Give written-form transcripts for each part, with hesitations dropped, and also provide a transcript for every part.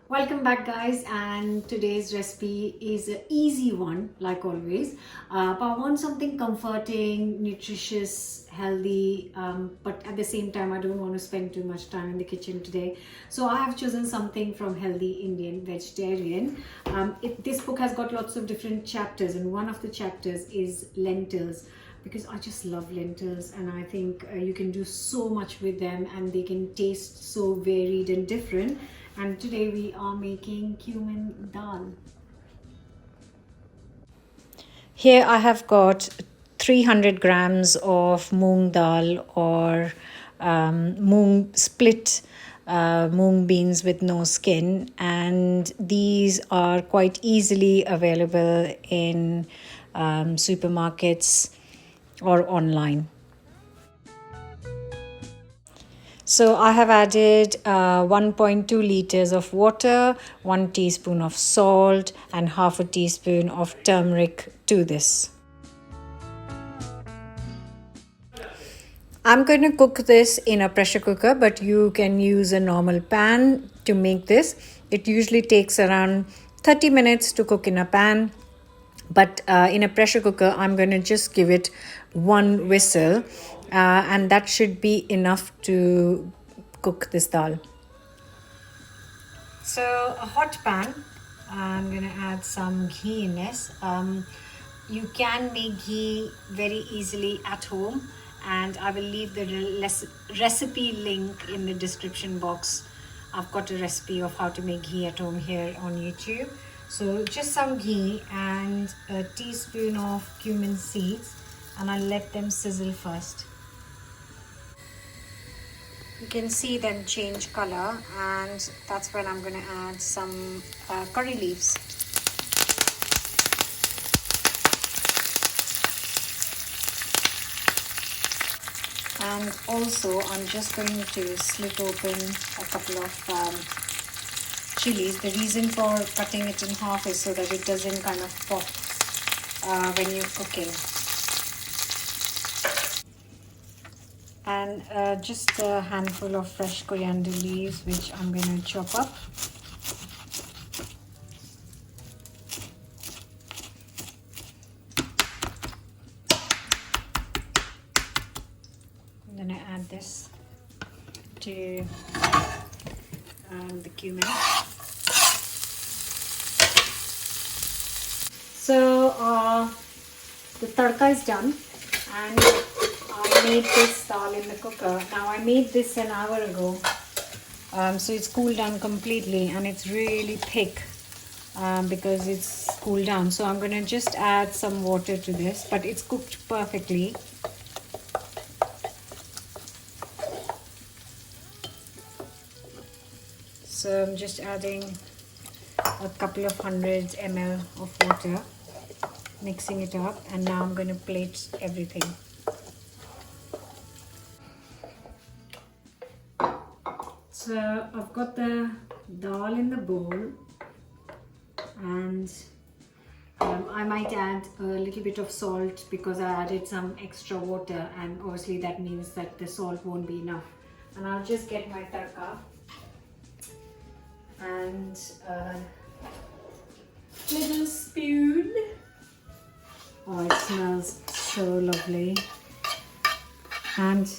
Welcome back, guys, and today's recipe is an easy one like always, but I want something comforting, nutritious, healthy, but at the same time I don't want to spend too much time in the kitchen today, so I have chosen something from Healthy Indian Vegetarian. This book has got lots of different chapters, and one of the chapters is lentils, because I just love lentils, and I think you can do so much with them and they can taste so varied and different. And today we are making cumin dal. Here I have got 300 grams of moong dal or moong split moong beans with no skin, and these are quite easily available in supermarkets or online. So I have added 1.2 liters of water, 1 teaspoon of salt, and half a teaspoon of turmeric to this. I'm going to cook this in a pressure cooker, but you can use a normal pan to make this. It usually takes around 30 minutes to cook in a pan, but in a pressure cooker, I'm going to just give it one whistle, and that should be enough to cook this dal. So a hot pan, I'm going to add some ghee in this. You can make ghee very easily at home, and I will leave the recipe link in the description box. I've got a recipe of how to make ghee at home here on YouTube. So just some ghee and a teaspoon of cumin seeds, and I'll let them sizzle first. You can see them change color, and that's when I'm going to add some curry leaves. And also I'm just going to slit open a couple of chilies. The reason for cutting it in half is so that it doesn't kind of pop when you're cooking. And just a handful of fresh coriander leaves, which I'm going to chop up. I'm going to add this to the cumin. So the tadka is done, and I made this dal in the cooker. Now I made this an hour ago, so it's cooled down completely, and it's really thick because it's cooled down. So I'm going to just add some water to this, but it's cooked perfectly. So I'm just adding a couple of hundred ml of water, mixing it up, and now I'm going to plate everything. So I've got the dal in the bowl, and I might add a little bit of salt because I added some extra water, and obviously that means that the salt won't be enough. And I'll just get my tadka and a little spoon. Oh, it smells so lovely. And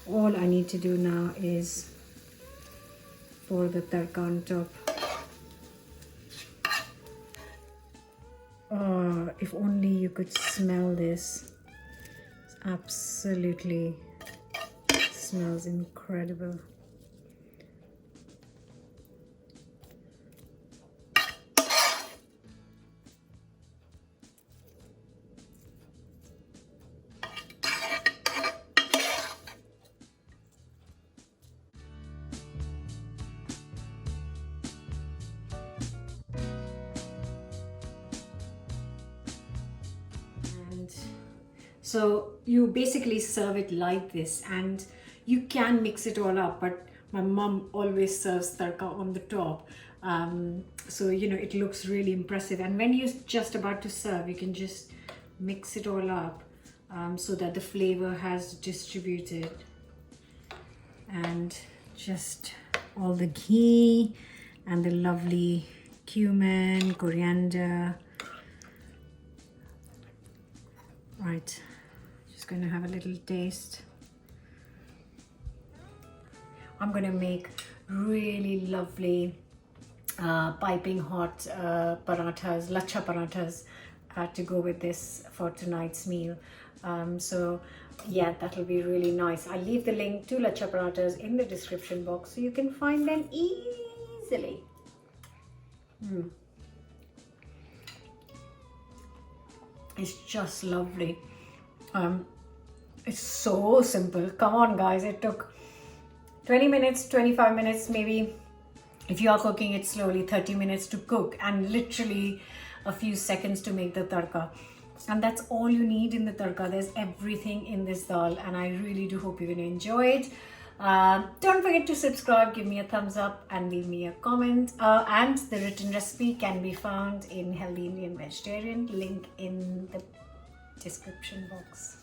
all I need to do now is pour the tadka on top. Oh, if only you could smell this. It's absolutely smells incredible. So you basically serve it like this, and you can mix it all up, but my mom always serves tadka on the top. So you know, it looks really impressive, and when you're just about to serve, you can just mix it all up so that the flavor has distributed, and just all the ghee and the lovely cumin, coriander. Right, just going to have a little taste. I'm going to make really lovely piping hot parathas, lachha parathas to go with this for tonight's meal. So yeah, that'll be really nice. I'll leave the link to lachha parathas in the description box so you can find them easily. It's just lovely. It's so simple. Come on guys, it took 20 minutes, 25 minutes maybe. If you are cooking it slowly, 30 minutes to cook, and literally a few seconds to make the tadka. And that's all you need in the tadka. There's everything in this dal, and I really do hope you're going to enjoy it. Don't forget to subscribe, give me a thumbs up, and leave me a comment. And the written recipe can be found in Healthy Indian Vegetarian, link in the description box.